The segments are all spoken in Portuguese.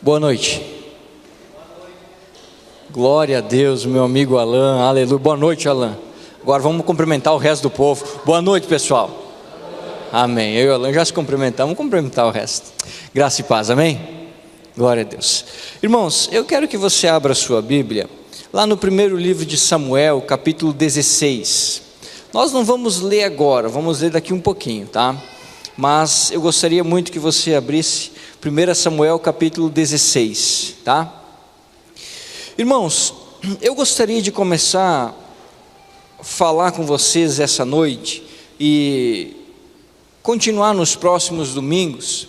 Boa noite. Glória a Deus, meu amigo Alan, aleluia. Boa noite, Alan. Agora vamos cumprimentar o resto do povo. Boa noite, pessoal. Amém. Eu e o Alan já se cumprimentamos, vamos cumprimentar o resto. Graça e paz, amém? Glória a Deus. Irmãos, eu quero que você abra a sua Bíblia, lá no primeiro livro de Samuel, capítulo 16. Nós não vamos ler agora, vamos ler daqui um pouquinho, tá? Mas eu gostaria muito que você abrisse 1 Samuel capítulo 16, tá? Irmãos, eu gostaria de começar a falar com vocês essa noite e continuar nos próximos domingos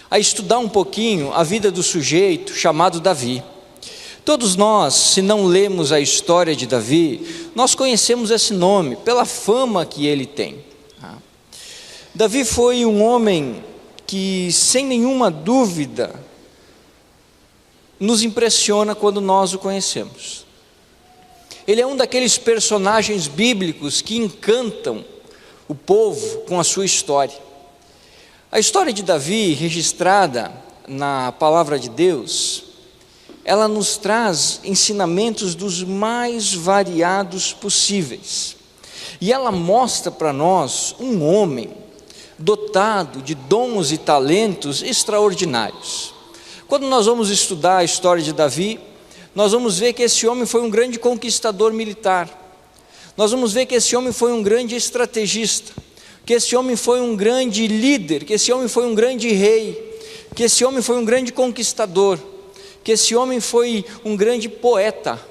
a estudar um pouquinho a vida do sujeito chamado Davi. Todos nós, se não lemos a história de Davi, nós conhecemos esse nome pela fama que ele tem. Davi foi um homem que, sem nenhuma dúvida, nos impressiona quando nós o conhecemos. Ele é um daqueles personagens bíblicos que encantam o povo com a sua história. A história de Davi, registrada na palavra de Deus, ela nos traz ensinamentos dos mais variados possíveis. E ela mostra para nós um homem dotado de dons e talentos extraordinários. Quando nós vamos estudar a história de Davi, nós vamos ver que esse homem foi um grande conquistador militar. Nós vamos ver que esse homem foi um grande estrategista, que esse homem foi um grande líder, que esse homem foi um grande rei, que esse homem foi um grande conquistador, que esse homem foi um grande poeta.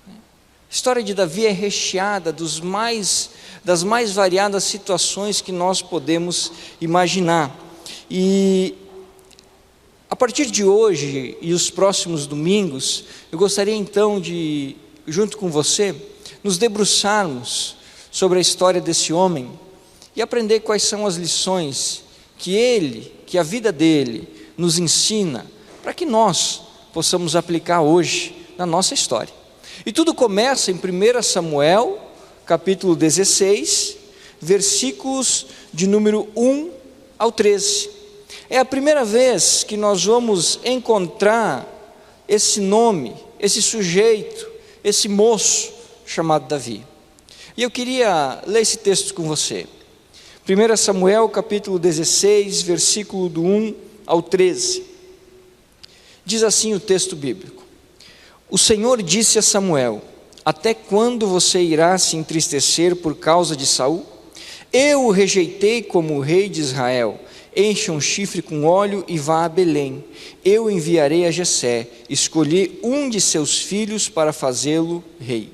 A história de Davi é recheada das mais variadas situações que nós podemos imaginar. E a partir de hoje e os próximos domingos, eu gostaria então de, junto com você, nos debruçarmos sobre a história desse homem e aprender quais são as lições que a vida dele nos ensina, para que nós possamos aplicar hoje na nossa história. E tudo começa em 1 Samuel, capítulo 16, versículos de número 1 ao 13. É a primeira vez que nós vamos encontrar esse nome, esse sujeito, esse moço chamado Davi. E eu queria ler esse texto com você. 1 Samuel capítulo 16, versículo do 1 ao 13. Diz assim o texto bíblico: O Senhor disse a Samuel: Até quando você irá se entristecer por causa de Saul? Eu o rejeitei como o rei de Israel. Encha um chifre com óleo e vá a Belém. Eu enviarei a Jessé. Escolhi um de seus filhos para fazê-lo rei.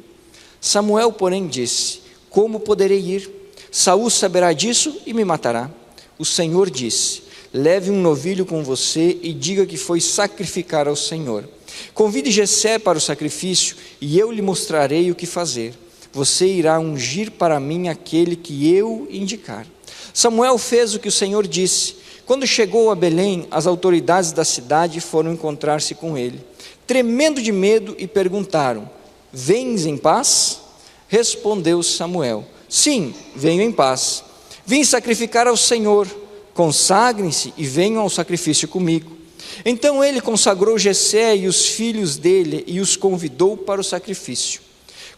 Samuel, porém, disse: Como poderei ir? Saul saberá disso e me matará. O Senhor disse: Leve um novilho com você e diga que foi sacrificar ao Senhor. Convide Jessé para o sacrifício e eu lhe mostrarei o que fazer. Você irá ungir para mim aquele que eu indicar. Samuel fez o que o Senhor disse. Quando chegou a Belém, as autoridades da cidade foram encontrar-se com ele, tremendo de medo, e perguntaram: Vens em paz? Respondeu Samuel: Sim, venho em paz. Vim sacrificar ao Senhor. Consagrem-se e venham ao sacrifício comigo. Então ele consagrou Jessé e os filhos dele e os convidou para o sacrifício.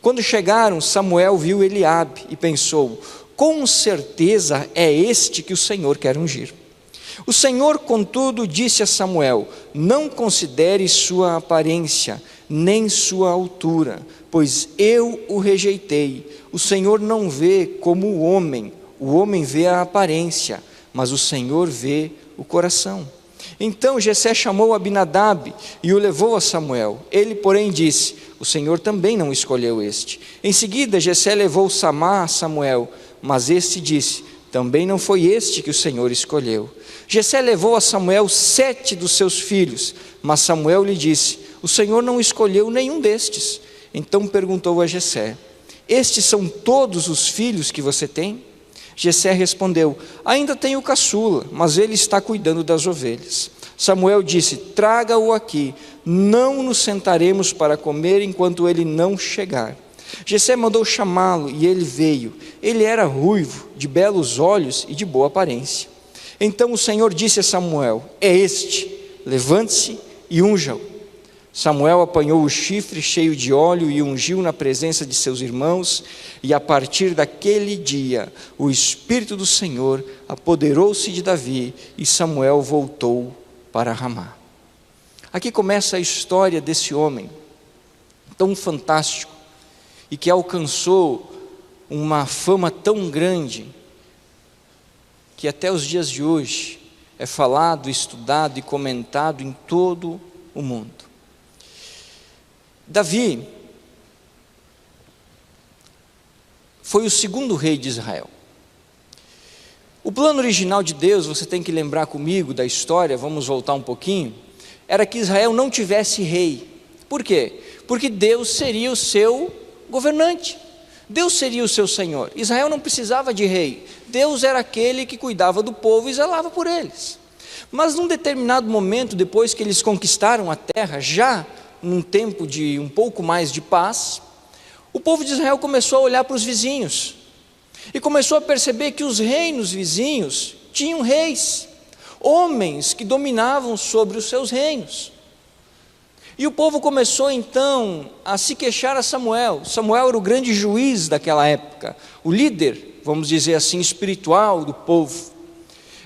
Quando chegaram, Samuel viu Eliabe e pensou: Com certeza é este que o Senhor quer ungir. O Senhor, contudo, disse a Samuel: Não considere sua aparência, nem sua altura, pois eu o rejeitei. O Senhor não vê como o homem vê a aparência, mas o Senhor vê o coração. Então Jessé chamou Abinadab e o levou a Samuel. Ele, porém, disse: O Senhor também não escolheu este. Em seguida Jessé levou Samá a Samuel, mas este disse: Também não foi este que o Senhor escolheu. Jessé levou a Samuel 7 dos seus filhos, mas Samuel lhe disse: O Senhor não escolheu nenhum destes. Então perguntou a Jessé: Estes são todos os filhos que você tem? Jessé respondeu: Ainda tenho o caçula, mas ele está cuidando das ovelhas. Samuel disse: Traga-o aqui, não nos sentaremos para comer enquanto ele não chegar. Jessé mandou chamá-lo e ele veio. Ele era ruivo, de belos olhos e de boa aparência. Então o Senhor disse a Samuel: É este, levante-se e unja-o. Samuel apanhou o chifre cheio de óleo e ungiu na presença de seus irmãos, e a partir daquele dia o Espírito do Senhor apoderou-se de Davi, e Samuel voltou para Ramá. Aqui começa a história desse homem tão fantástico e que alcançou uma fama tão grande que até os dias de hoje é falado, estudado e comentado em todo o mundo. Davi foi o segundo rei de Israel. O plano original de Deus, você tem que lembrar comigo da história, vamos voltar um pouquinho, era que Israel não tivesse rei. Por quê? Porque Deus seria o seu governante, Deus seria o seu Senhor. Israel não precisava de rei, Deus era aquele que cuidava do povo e zelava por eles. Mas num determinado momento, depois que eles conquistaram a terra, já num tempo de um pouco mais de paz, o povo de Israel começou a olhar para os vizinhos e começou a perceber que os reinos vizinhos tinham reis, homens que dominavam sobre os seus reinos. E o povo começou então a se queixar a Samuel. Samuel era o grande juiz daquela época, o líder, vamos dizer assim, espiritual do povo.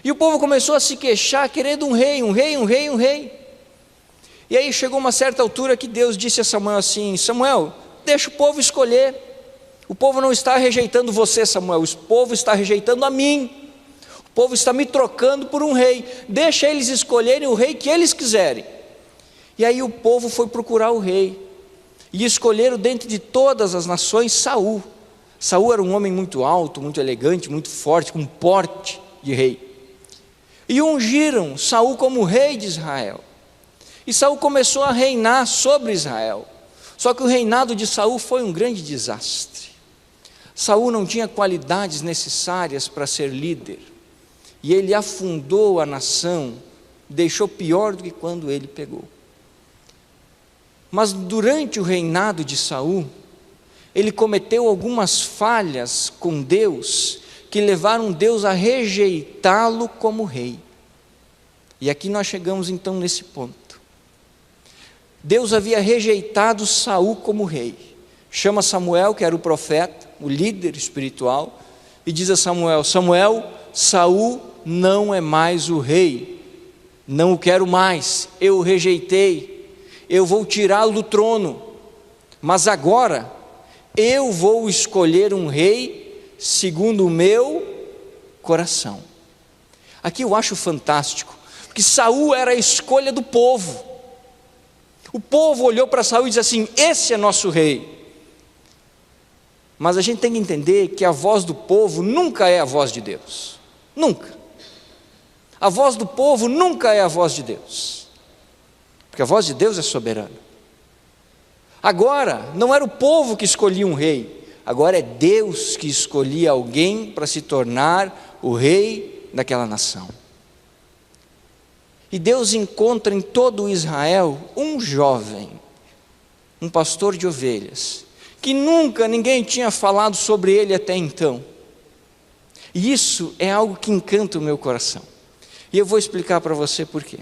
E o povo começou a se queixar, querendo um rei, um rei, um rei, um rei. E aí chegou uma certa altura que Deus disse a Samuel assim: Samuel, deixa o povo escolher. O povo não está rejeitando você, Samuel, o povo está rejeitando a mim. O povo está me trocando por um rei. Deixa eles escolherem o rei que eles quiserem. E aí o povo foi procurar o rei e escolheram dentre de todas as nações Saul. Saul era um homem muito alto, muito elegante, muito forte, com porte de rei. E ungiram Saul como rei de Israel. E Saul começou a reinar sobre Israel. Só que o reinado de Saul foi um grande desastre. Saul não tinha qualidades necessárias para ser líder. E ele afundou a nação, deixou pior do que quando ele pegou. Mas durante o reinado de Saul, ele cometeu algumas falhas com Deus, que levaram Deus a rejeitá-lo como rei. E aqui nós chegamos então nesse ponto. Deus havia rejeitado Saul como rei. Chama Samuel, que era o profeta, o líder espiritual, e diz a Samuel: Samuel, Saul não é mais o rei, não o quero mais, eu o rejeitei, eu vou tirá-lo do trono, mas agora eu vou escolher um rei segundo o meu coração. Aqui eu acho fantástico, porque Saul era a escolha do povo. O povo olhou para Saul e disse assim: esse é nosso rei. Mas a gente tem que entender que a voz do povo nunca é a voz de Deus. Nunca. A voz do povo nunca é a voz de Deus, porque a voz de Deus é soberana. Agora, não era o povo que escolhia um rei, agora é Deus que escolhia alguém para se tornar o rei daquela nação. E Deus encontra em todo Israel um jovem, um pastor de ovelhas, que nunca ninguém tinha falado sobre ele até então. E isso é algo que encanta o meu coração. E eu vou explicar para você por quê.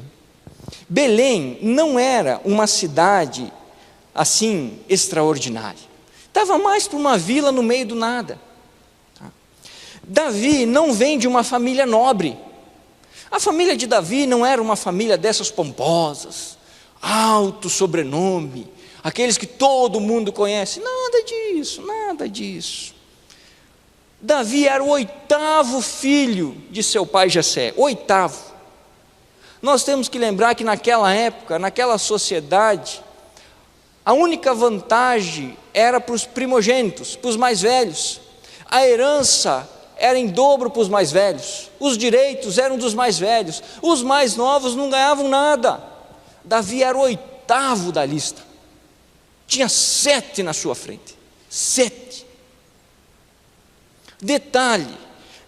Belém não era uma cidade assim extraordinária. Estava mais para uma vila no meio do nada. Davi não vem de uma família nobre. A família de Davi não era uma família dessas pomposas, alto sobrenome, aqueles que todo mundo conhece. Nada disso, nada disso. Davi era o 8º filho de seu pai Jessé, 8º. Nós temos que lembrar que naquela época, naquela sociedade, a única vantagem era para os primogênitos, para os mais velhos. A herança era em dobro para os mais velhos, os direitos eram dos mais velhos, os mais novos não ganhavam nada. Davi era o 8º da lista, tinha 7 na sua frente, 7. Detalhe,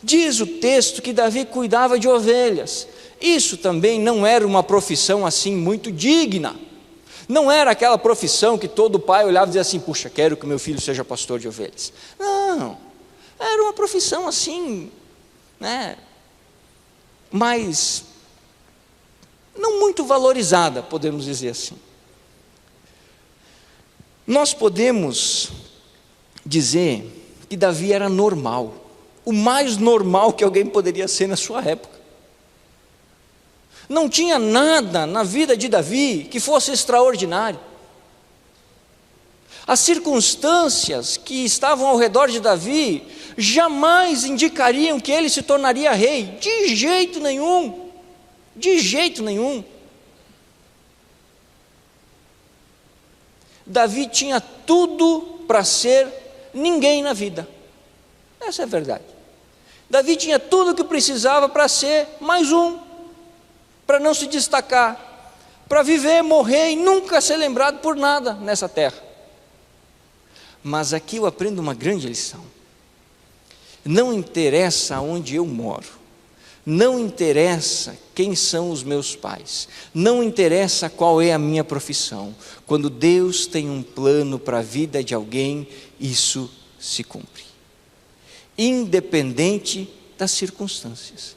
diz o texto que Davi cuidava de ovelhas. Isso também não era uma profissão assim muito digna, não era aquela profissão que todo pai olhava e dizia assim: puxa, quero que meu filho seja pastor de ovelhas. Não, era uma profissão assim, né, mais não muito valorizada, podemos dizer assim. Nós podemos dizer que Davi era normal, o mais normal que alguém poderia ser na sua época. Não tinha nada na vida de Davi que fosse extraordinário. As circunstâncias que estavam ao redor de Davi jamais indicariam que ele se tornaria rei, de jeito nenhum, de jeito nenhum. Davi tinha tudo para ser ninguém na vida, essa é a verdade. Davi tinha tudo o que precisava para ser mais um, para não se destacar, para viver, morrer e nunca ser lembrado por nada nessa terra. Mas aqui eu aprendo uma grande lição. Não interessa onde eu moro, não interessa quem são os meus pais, não interessa qual é a minha profissão. Quando Deus tem um plano para a vida de alguém, isso se cumpre, independente das circunstâncias.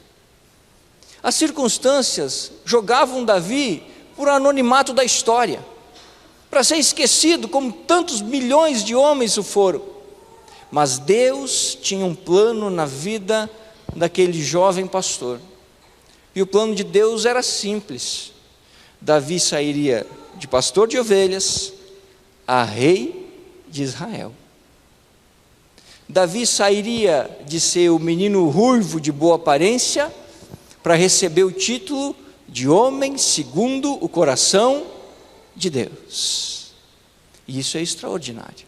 As circunstâncias jogavam Davi por anonimato da história, para ser esquecido, como tantos milhões de homens o foram. Mas Deus tinha um plano na vida daquele jovem pastor, e o plano de Deus era simples: Davi sairia de pastor de ovelhas a rei de Israel. Davi sairia de ser o menino ruivo de boa aparência para receber o título de homem segundo o coração de Deus. E isso é extraordinário.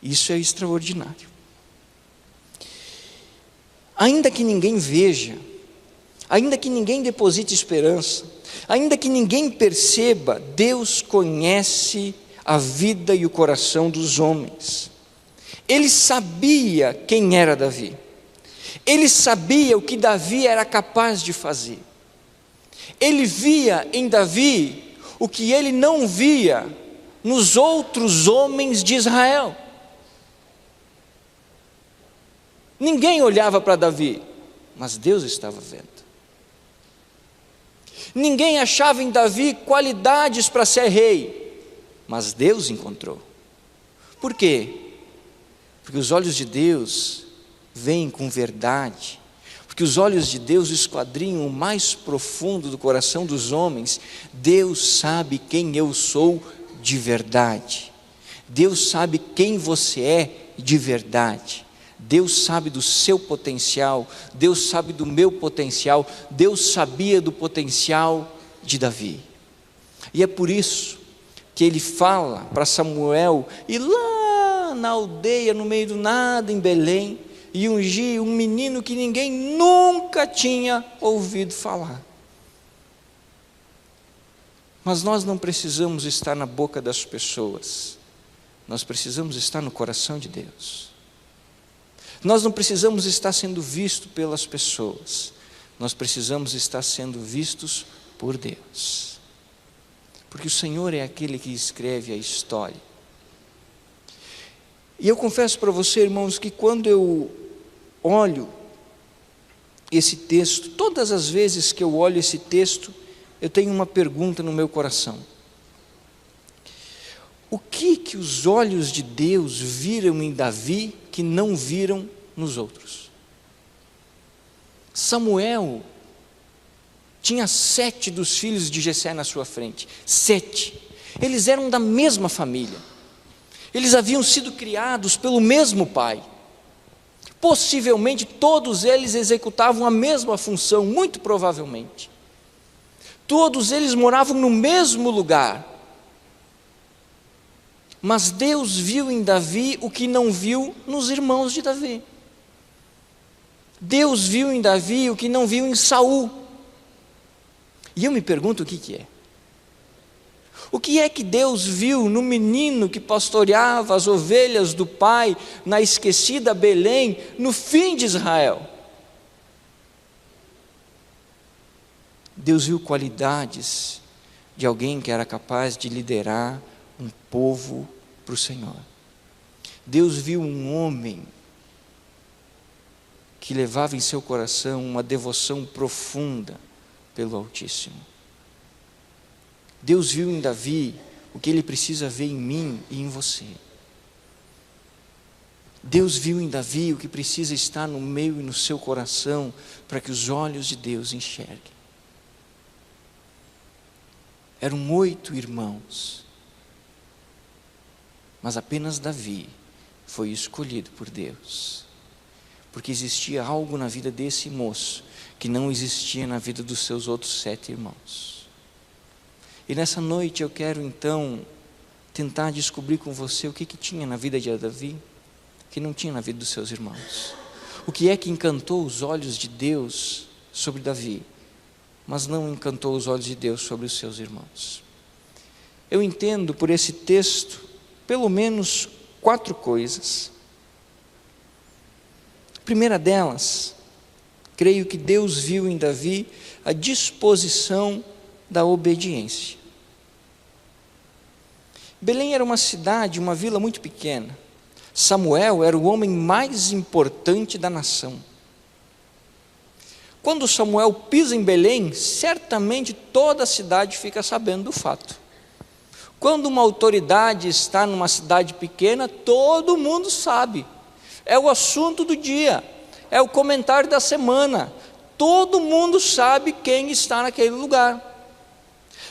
Isso é extraordinário. Ainda que ninguém veja, ainda que ninguém deposite esperança, ainda que ninguém perceba, Deus conhece a vida e o coração dos homens. Ele sabia quem era Davi. Ele sabia o que Davi era capaz de fazer. Ele via em Davi o que ele não via nos outros homens de Israel. Ninguém olhava para Davi, mas Deus estava vendo. Ninguém achava em Davi qualidades para ser rei, mas Deus encontrou. Por quê? Porque os olhos de Deus veem com verdade, porque os olhos de Deus esquadrinham o mais profundo do coração dos homens. Deus sabe quem eu sou de verdade, Deus sabe quem você é de verdade. Deus sabe do seu potencial, Deus sabe do meu potencial, Deus sabia do potencial de Davi. E é por isso que ele fala para Samuel ir lá na aldeia, no meio do nada, em Belém, e ungir um menino que ninguém nunca tinha ouvido falar. Mas nós não precisamos estar na boca das pessoas, nós precisamos estar no coração de Deus. Nós não precisamos estar sendo vistos pelas pessoas, nós precisamos estar sendo vistos por Deus, porque o Senhor é aquele que escreve a história. E eu confesso para você, irmãos, que quando eu olho esse texto, todas as vezes que eu olho esse texto, eu tenho uma pergunta no meu coração: o que os olhos de Deus viram em Davi que não viram nos outros? Samuel tinha 7 dos filhos de Jessé na sua frente, 7, eles eram da mesma família, eles haviam sido criados pelo mesmo pai, possivelmente todos eles executavam a mesma função, muito provavelmente, todos eles moravam no mesmo lugar. Mas Deus viu em Davi o que não viu nos irmãos de Davi. Deus viu em Davi o que não viu em Saul. E eu me pergunto o que é. O que é que Deus viu no menino que pastoreava as ovelhas do pai na esquecida Belém, no fim de Israel? Deus viu qualidades de alguém que era capaz de liderar um povo para o Senhor. Deus viu um homem que levava em seu coração uma devoção profunda pelo Altíssimo. Deus viu em Davi o que Ele precisa ver em mim e em você. Deus viu em Davi o que precisa estar no meu e no seu coração para que os olhos de Deus enxerguem. Eram 8 irmãos, mas apenas Davi foi escolhido por Deus, porque existia algo na vida desse moço que não existia na vida dos seus outros 7 irmãos. E nessa noite eu quero então tentar descobrir com você o que tinha na vida de Davi, que não tinha na vida dos seus irmãos. O que é que encantou os olhos de Deus sobre Davi, mas não encantou os olhos de Deus sobre os seus irmãos? Eu entendo por esse texto pelo menos 4 coisas. A primeira delas, creio que Deus viu em Davi a disposição da obediência. Belém era uma cidade, uma vila muito pequena. Samuel era o homem mais importante da nação. Quando Samuel pisa em Belém, certamente toda a cidade fica sabendo do fato. Quando uma autoridade está numa cidade pequena, todo mundo sabe. É o assunto do dia, é o comentário da semana. Todo mundo sabe quem está naquele lugar.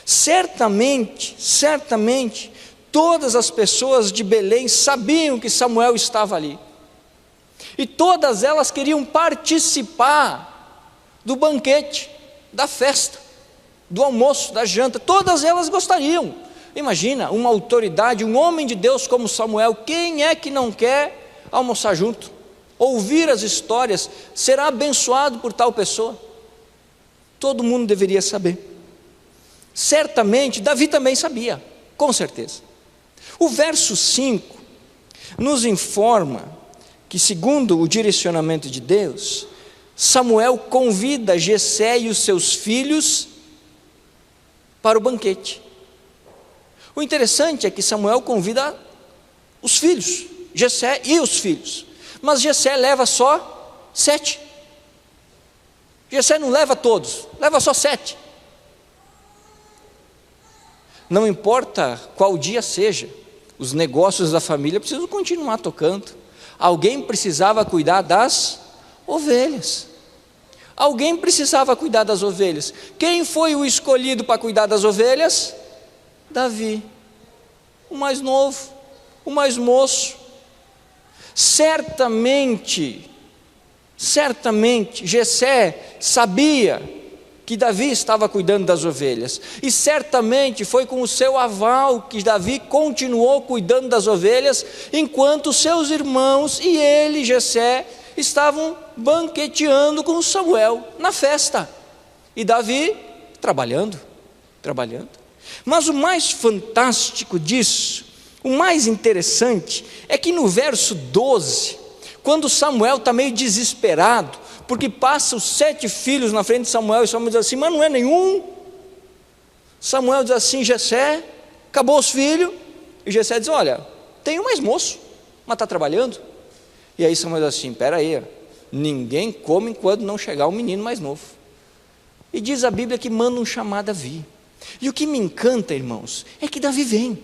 Certamente, todas as pessoas de Belém sabiam que Samuel estava ali. E todas elas queriam participar do banquete, da festa, do almoço, da janta. Todas elas gostariam. Imagina, uma autoridade, um homem de Deus como Samuel, quem é que não quer almoçar junto? Ouvir as histórias, será abençoado por tal pessoa? Todo mundo deveria saber. Certamente, Davi também sabia, com certeza. O verso 5 nos informa que, segundo o direcionamento de Deus, Samuel convida Jessé e os seus filhos para o banquete. O interessante é que Samuel convida os filhos, Jessé e os filhos, mas Jessé leva só 7. Jessé não leva todos, leva só 7. Não importa qual dia seja, os negócios da família precisam continuar tocando. Alguém precisava cuidar das ovelhas. Alguém precisava cuidar das ovelhas. Quem foi o escolhido para cuidar das ovelhas? Davi, o mais novo, o mais moço. Certamente, Jessé sabia que Davi estava cuidando das ovelhas, e certamente foi com o seu aval que Davi continuou cuidando das ovelhas, enquanto seus irmãos e ele, Jessé, estavam banqueteando com Samuel na festa, e Davi trabalhando. Mas o mais fantástico disso, o mais interessante, é que no verso 12, quando Samuel está meio desesperado, porque passa os 7 filhos na frente de Samuel, e Samuel diz assim, mas não é nenhum. Samuel diz assim, Jessé, acabou os filhos, e Jessé diz, olha, tem um mais moço, mas está trabalhando. E aí Samuel diz assim, espera aí, ninguém come enquanto não chegar o menino mais novo. E diz a Bíblia que manda um chamar Davi. E o que me encanta, irmãos, é que Davi vem.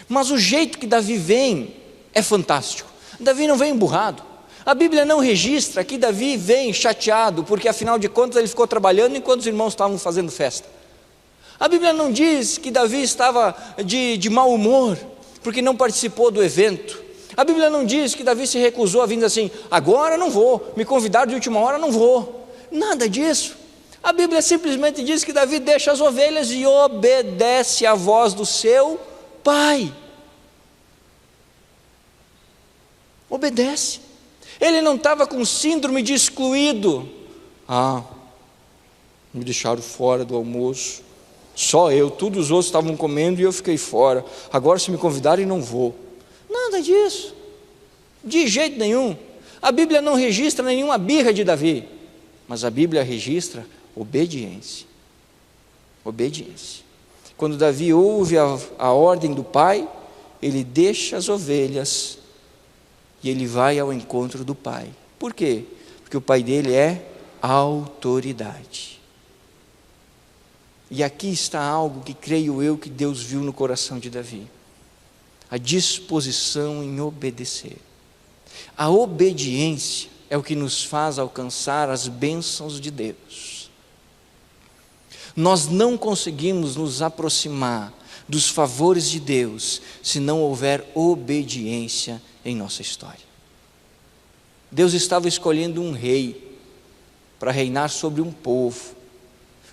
Mas o jeito que Davi vem é fantástico. Davi não vem emburrado. A Bíblia não registra que Davi vem chateado, porque afinal de contas ele ficou trabalhando enquanto os irmãos estavam fazendo festa. A Bíblia não diz que Davi estava de mau humor, porque não participou do evento. A Bíblia não diz que Davi se recusou a vir assim, agora não vou, me convidaram de última hora, não vou. Nada disso. A Bíblia simplesmente diz que Davi deixa as ovelhas e obedece à voz do seu pai. Obedece. Ele não estava com síndrome de excluído. Me deixaram fora do almoço. Só eu, todos os outros estavam comendo e eu fiquei fora. Agora se me convidarem não vou. Nada disso. De jeito nenhum. A Bíblia não registra nenhuma birra de Davi. Mas a Bíblia registra obediência. Obediência. Quando Davi ouve a ordem do pai, ele deixa as ovelhas e ele vai ao encontro do pai. Por quê? Porque o pai dele é autoridade. E aqui está algo que creio eu que Deus viu no coração de Davi: a disposição em obedecer. A obediência é o que nos faz alcançar as bênçãos de Deus. Nós não conseguimos nos aproximar dos favores de Deus se não houver obediência em nossa história. Deus estava escolhendo um rei para reinar sobre um povo.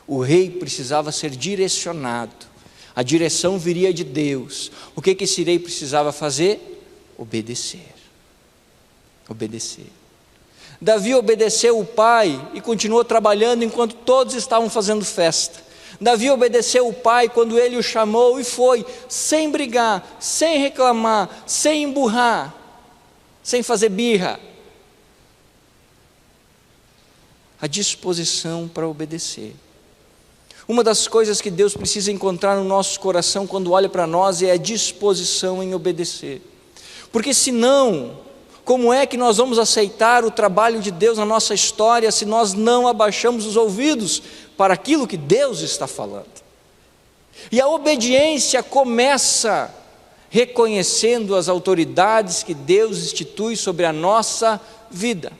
O rei precisava ser direcionado, a direção viria de Deus. O que esse rei precisava fazer? Obedecer. Davi obedeceu o pai e continuou trabalhando enquanto todos estavam fazendo festa. Davi obedeceu o pai quando ele o chamou e foi, sem brigar, sem reclamar, sem emburrar, sem fazer birra. A disposição para obedecer. Uma das coisas que Deus precisa encontrar no nosso coração quando olha para nós é a disposição em obedecer. Porque senão, como é que nós vamos aceitar o trabalho de Deus na nossa história se nós não abaixamos os ouvidos para aquilo que Deus está falando? E a obediência começa reconhecendo as autoridades que Deus institui sobre a nossa vida.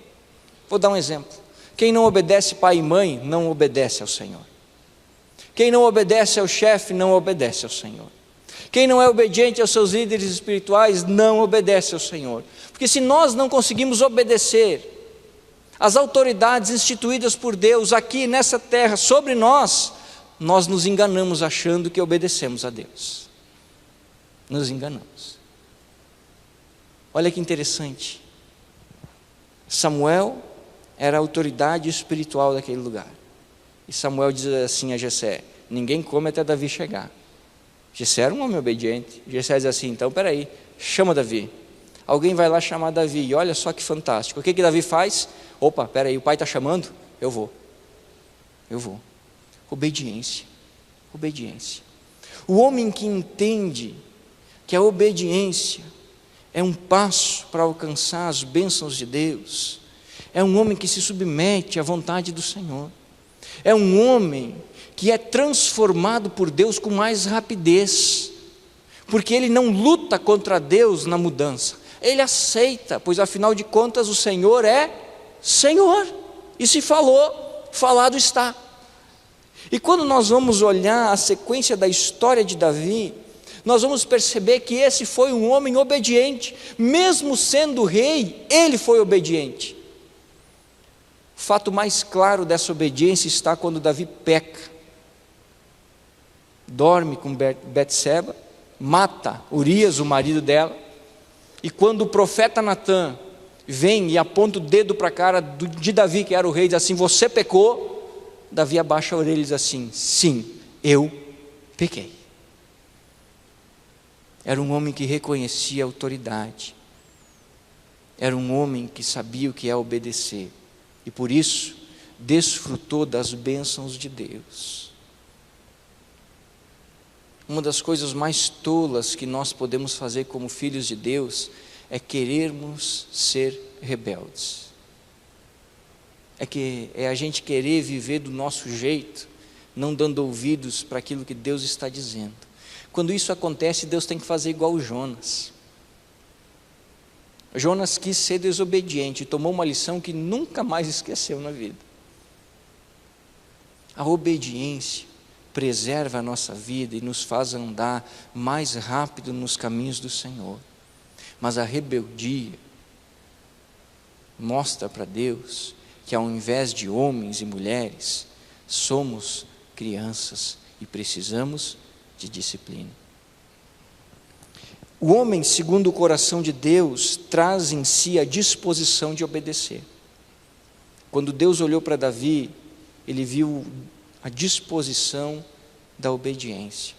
Vou dar um exemplo. Quem não obedece pai e mãe, não obedece ao Senhor. Quem não obedece ao chefe, não obedece ao Senhor. Quem não é obediente aos seus líderes espirituais, não obedece ao Senhor. Porque se nós não conseguimos obedecer às autoridades instituídas por Deus aqui nessa terra sobre nós, nós nos enganamos achando que obedecemos a Deus. Nos enganamos. Olha que interessante. Samuel era a autoridade espiritual daquele lugar. E Samuel diz assim a Jessé: ninguém come até Davi chegar. Jessé era um homem obediente. Jessé diz assim: então peraí, chama Davi. Alguém vai lá chamar Davi, e olha só que fantástico. O que Davi faz? Opa, peraí, o pai está chamando? Eu vou. Obediência. O homem que entende que a obediência é um passo para alcançar as bênçãos de Deus, é um homem que se submete à vontade do Senhor, é um homem que é transformado por Deus com mais rapidez, porque ele não luta contra Deus na mudança, ele aceita, pois afinal de contas o Senhor é Senhor, e se falou, falado está. E quando nós vamos olhar a sequência da história de Davi, nós vamos perceber que esse foi um homem obediente, mesmo sendo rei, ele foi obediente. O fato mais claro dessa obediência está quando Davi peca, dorme com Betseba, mata Urias, o marido dela, e quando o profeta Natã vem e aponta o dedo para a cara de Davi, que era o rei, diz assim: você pecou. Davi abaixa a orelha e diz assim: sim, eu pequei. Era um homem que reconhecia a autoridade, era um homem que sabia o que é obedecer, e por isso desfrutou das bênçãos de Deus. Uma das coisas mais tolas que nós podemos fazer como filhos de Deus é querermos ser rebeldes. É a gente querer viver do nosso jeito, não dando ouvidos para aquilo que Deus está dizendo. Quando isso acontece, Deus tem que fazer igual o Jonas. Jonas quis ser desobediente e tomou uma lição que nunca mais esqueceu na vida. A obediência preserva a nossa vida e nos faz andar mais rápido nos caminhos do Senhor. Mas a rebeldia mostra para Deus que ao invés de homens e mulheres, somos crianças e precisamos de disciplina. O homem, segundo o coração de Deus, traz em si a disposição de obedecer. Quando Deus olhou para Davi, ele viu a disposição da obediência.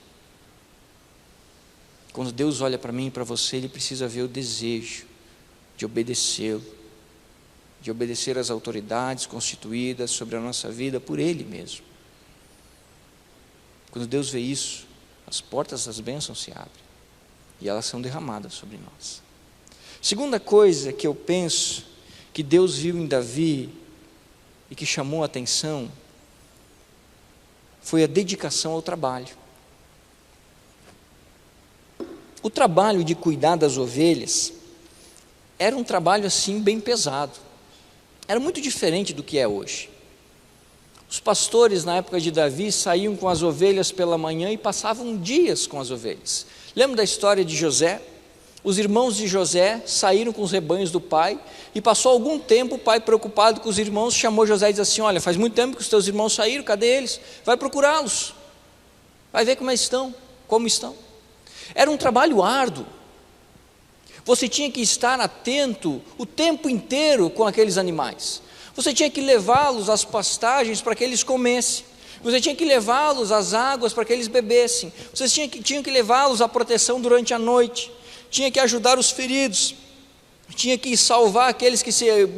Quando Deus olha para mim e para você, Ele precisa ver o desejo de obedecê-lo, de obedecer às autoridades constituídas sobre a nossa vida por Ele mesmo. Quando Deus vê isso, as portas das bênçãos se abrem e elas são derramadas sobre nós. Segunda coisa que eu penso que Deus viu em Davi e que chamou a atenção foi a dedicação ao trabalho. O trabalho de cuidar das ovelhas era um trabalho assim bem pesado. Era muito diferente do que é hoje. Os pastores na época de Davi saíam com as ovelhas pela manhã e passavam dias com as ovelhas. Lembra da história de José? Os irmãos de José saíram com os rebanhos do pai e passou algum tempo, o pai preocupado com os irmãos chamou José e disse assim: olha, faz muito tempo que os teus irmãos saíram, cadê eles? Vai procurá-los, vai ver como estão. Era um trabalho árduo. Você tinha que estar atento o tempo inteiro com aqueles animais. Você tinha que levá-los às pastagens para que eles comessem. Você tinha que levá-los às águas para que eles bebessem. Você tinha que levá-los à proteção durante a noite. Tinha que ajudar os feridos. Tinha que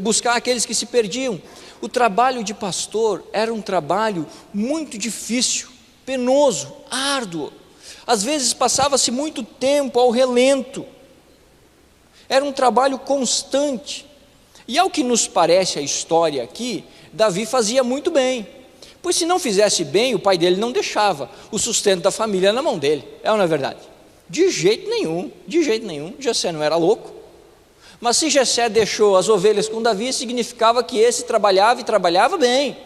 buscar aqueles que se perdiam. O trabalho de pastor era um trabalho muito difícil, penoso, árduo. Às vezes passava-se muito tempo ao relento. Era um trabalho constante. E ao que nos parece a história aqui, Davi fazia muito bem, pois se não fizesse bem, o pai dele não deixava o sustento da família na mão dele, é ou não é verdade? De jeito nenhum, Jessé não era louco, mas se Jessé deixou as ovelhas com Davi, significava que esse trabalhava e trabalhava bem,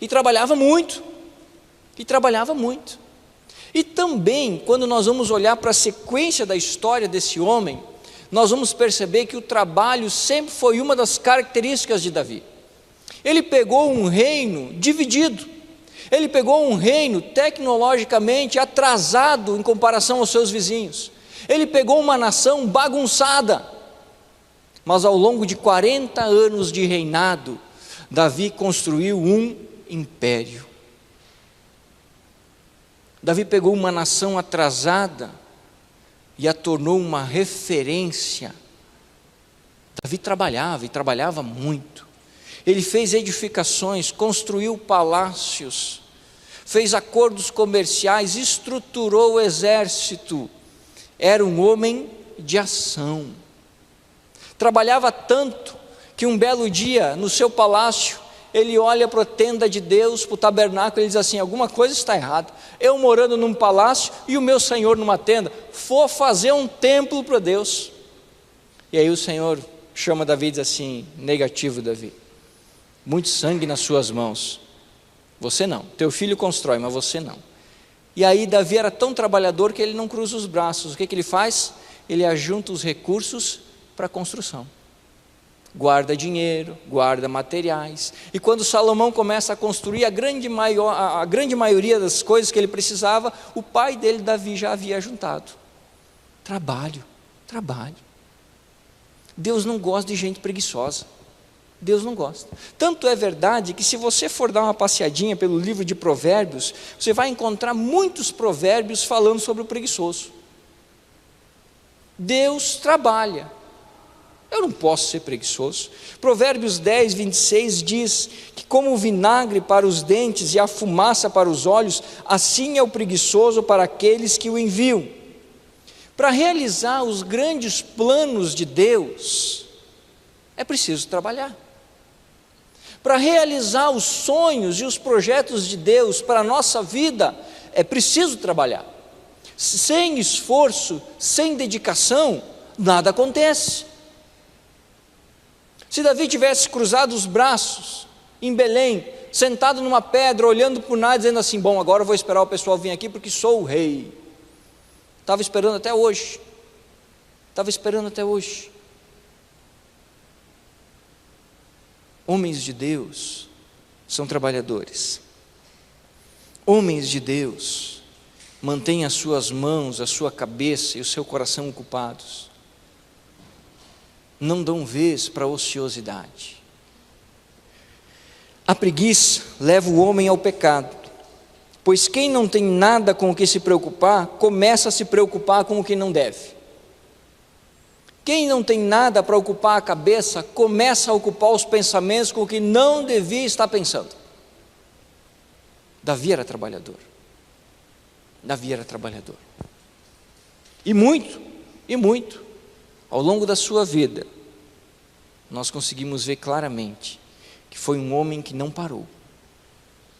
e trabalhava muito, e também quando nós vamos olhar para a sequência da história desse homem, nós vamos perceber que o trabalho sempre foi uma das características de Davi. Ele pegou um reino dividido, ele pegou um reino tecnologicamente atrasado em comparação aos seus vizinhos, ele pegou uma nação bagunçada, mas ao longo de 40 anos de reinado, Davi construiu um império. Davi pegou uma nação atrasada e a tornou uma referência. Davi trabalhava e trabalhava muito. Ele fez edificações, construiu palácios, fez acordos comerciais, estruturou o exército. Era um homem de ação. Trabalhava tanto que um belo dia no seu palácio ele olha para a tenda de Deus, para o tabernáculo, e diz assim: alguma coisa está errada, eu morando num palácio e o meu Senhor numa tenda, vou fazer um templo para Deus. E aí o Senhor chama Davi e diz assim: negativo, Davi, muito sangue nas suas mãos, você não, teu filho constrói, mas você não. E aí Davi era tão trabalhador que ele não cruza os braços. O que ele faz? Ele ajunta os recursos para a construção, guarda dinheiro, guarda materiais, e quando Salomão começa a construir a grande maioria das coisas que ele precisava, o pai dele, Davi, já havia ajuntado. Trabalho. Deus não gosta de gente preguiçosa, Deus não gosta. Tanto é verdade que se você for dar uma passeadinha pelo livro de Provérbios, você vai encontrar muitos provérbios falando sobre o preguiçoso. Deus trabalha, eu não posso ser preguiçoso. Provérbios 10, 26 diz que como o vinagre para os dentes e a fumaça para os olhos, assim é o preguiçoso para aqueles que o enviam. Para realizar os grandes planos de Deus, é preciso trabalhar. Para realizar os sonhos e os projetos de Deus para a nossa vida, é preciso trabalhar. Sem esforço, sem dedicação, nada acontece. Se Davi tivesse cruzado os braços em Belém, sentado numa pedra, olhando para o nada, dizendo assim: bom, agora eu vou esperar o pessoal vir aqui porque sou o rei. Estava esperando até hoje. Homens de Deus são trabalhadores. Homens de Deus mantêm as suas mãos, a sua cabeça e o seu coração ocupados. Não dão vez para a ociosidade. A preguiça leva o homem ao pecado, pois quem não tem nada com o que se preocupar, começa a se preocupar com o que não deve. Quem não tem nada para ocupar a cabeça, começa a ocupar os pensamentos com o que não devia estar pensando. Davi era trabalhador. E muito, ao longo da sua vida, nós conseguimos ver claramente que foi um homem que não parou,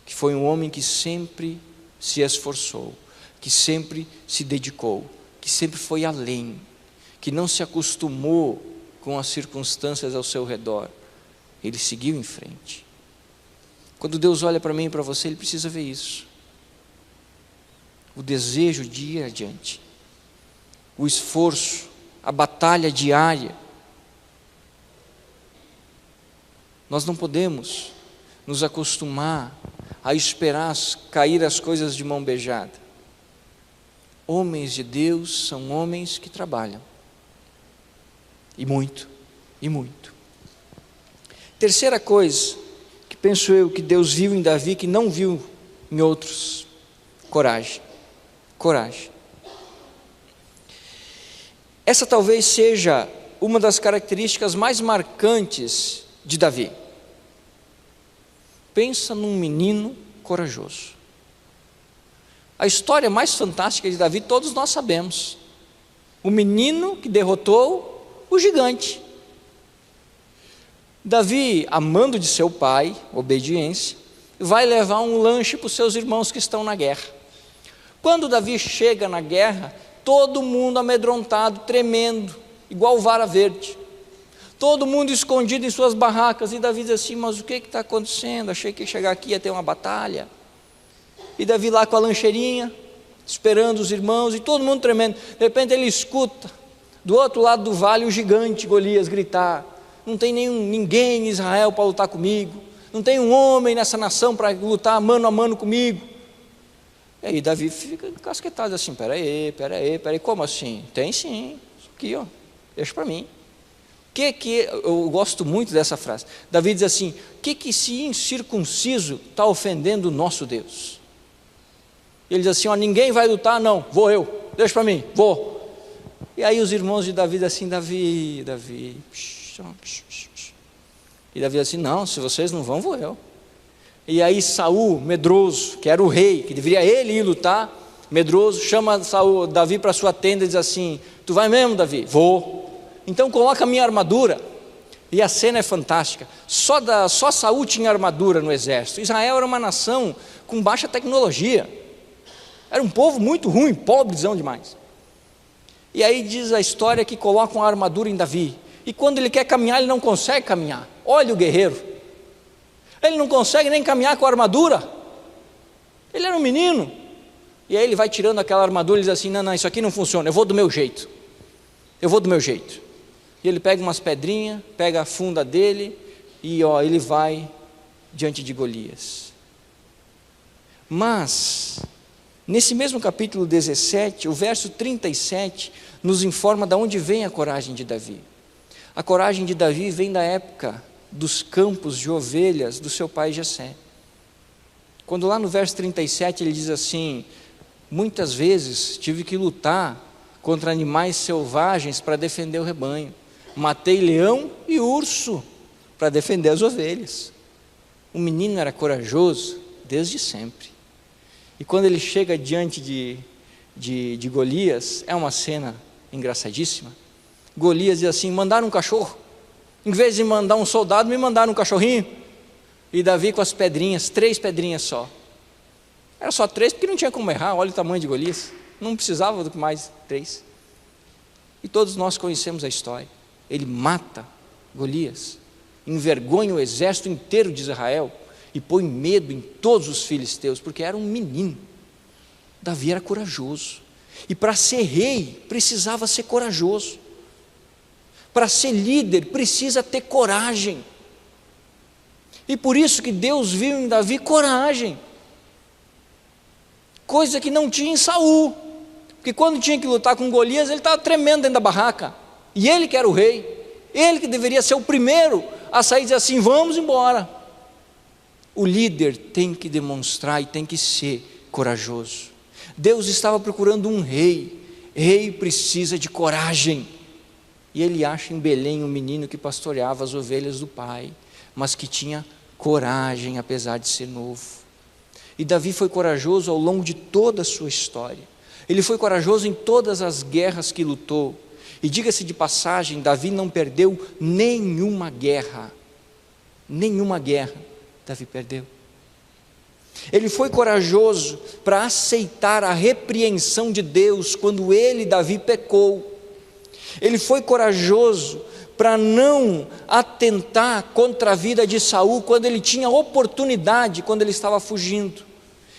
que foi um homem que sempre se esforçou, que sempre se dedicou, que sempre foi além, que não se acostumou com as circunstâncias ao seu redor. Ele seguiu em frente. Quando Deus olha para mim e para você, Ele precisa ver isso. O desejo de ir adiante, o esforço, a batalha diária. Nós não podemos nos acostumar a esperar cair as coisas de mão beijada. Homens de Deus são homens que trabalham. E muito, e muito. Terceira coisa que penso eu que Deus viu em Davi, que não viu em outros: coragem. Coragem. Essa talvez seja uma das características mais marcantes de Davi. Pensa num menino corajoso. A história mais fantástica de Davi todos nós sabemos. O menino que derrotou o gigante. Davi, amando de seu pai, obediência, vai levar um lanche para os seus irmãos que estão na guerra. Quando Davi chega na guerra, todo mundo amedrontado, tremendo, igual vara verde. Todo mundo escondido em suas barracas, e Davi diz assim: mas o que está acontecendo? Achei que chegar aqui ia ter uma batalha. E Davi lá com a lancheirinha, esperando os irmãos, e todo mundo tremendo. De repente ele escuta, do outro lado do vale, o gigante Golias gritar: não tem ninguém em Israel para lutar comigo, não tem um homem nessa nação para lutar mano a mano comigo. E aí Davi fica casquetado assim: peraí, como assim? Tem sim, aqui ó, deixa para mim. Eu gosto muito dessa frase. Davi diz assim: que esse incircunciso está ofendendo o nosso Deus? Ele diz assim: ó, ninguém vai lutar, não, vou eu, deixa para mim, vou. E aí os irmãos de Davi dizem assim: Davi, e Davi diz assim: não, se vocês não vão, vou eu. E aí Saul, medroso, que era o rei, que deveria ele ir lutar, medroso, chama Davi para sua tenda e diz assim: tu vai mesmo, Davi? Vou. Então coloca a minha armadura. E a cena é fantástica. Só Saul tinha armadura no exército. Israel era uma nação com baixa tecnologia. Era um povo muito ruim, pobrezão demais. E aí diz a história que colocam a armadura em Davi. E quando ele quer caminhar, ele não consegue caminhar. Olha o guerreiro. Ele não consegue nem caminhar com a armadura. Ele era um menino. E aí ele vai tirando aquela armadura e diz assim: não, isso aqui não funciona, eu vou do meu jeito. E ele pega umas pedrinhas, pega a funda dele e ele vai diante de Golias. Mas, nesse mesmo capítulo 17, o verso 37, nos informa de onde vem a coragem de Davi. A coragem de Davi vem da época dos campos de ovelhas do seu pai Jessé. Quando lá no verso 37 ele diz assim: muitas vezes tive que lutar contra animais selvagens para defender o rebanho. Matei leão e urso para defender as ovelhas. O menino era corajoso desde sempre. E quando ele chega diante de Golias, é uma cena engraçadíssima. Golias diz assim: mandaram um cachorro. Em vez de mandar um soldado, me mandaram um cachorrinho. E Davi com as pedrinhas, 3 pedrinhas só. Era só 3 porque não tinha como errar, olha o tamanho de Golias. Não precisava do que mais 3. E todos nós conhecemos a história. Ele mata Golias, envergonha o exército inteiro de Israel e põe medo em todos os filisteus, porque era um menino. Davi era corajoso. E para ser rei, precisava ser corajoso. Para ser líder, precisa ter coragem. E por isso que Deus viu em Davi coragem. Coisa que não tinha em Saul. Porque quando tinha que lutar com Golias, ele estava tremendo dentro da barraca. E ele que era o rei. Ele que deveria ser o primeiro a sair e dizer assim: vamos embora. O líder tem que demonstrar e tem que ser corajoso. Deus estava procurando um rei. Rei precisa de coragem. E ele acha em Belém um menino que pastoreava as ovelhas do pai, mas que tinha coragem apesar de ser novo. E Davi foi corajoso ao longo de toda a sua história. Ele foi corajoso em todas as guerras que lutou. E diga-se de passagem, Davi não perdeu nenhuma guerra. Nenhuma guerra Davi perdeu. Ele foi corajoso para aceitar a repreensão de Deus quando ele, Davi, pecou. Ele foi corajoso para não atentar contra a vida de Saul quando ele tinha oportunidade, quando ele estava fugindo.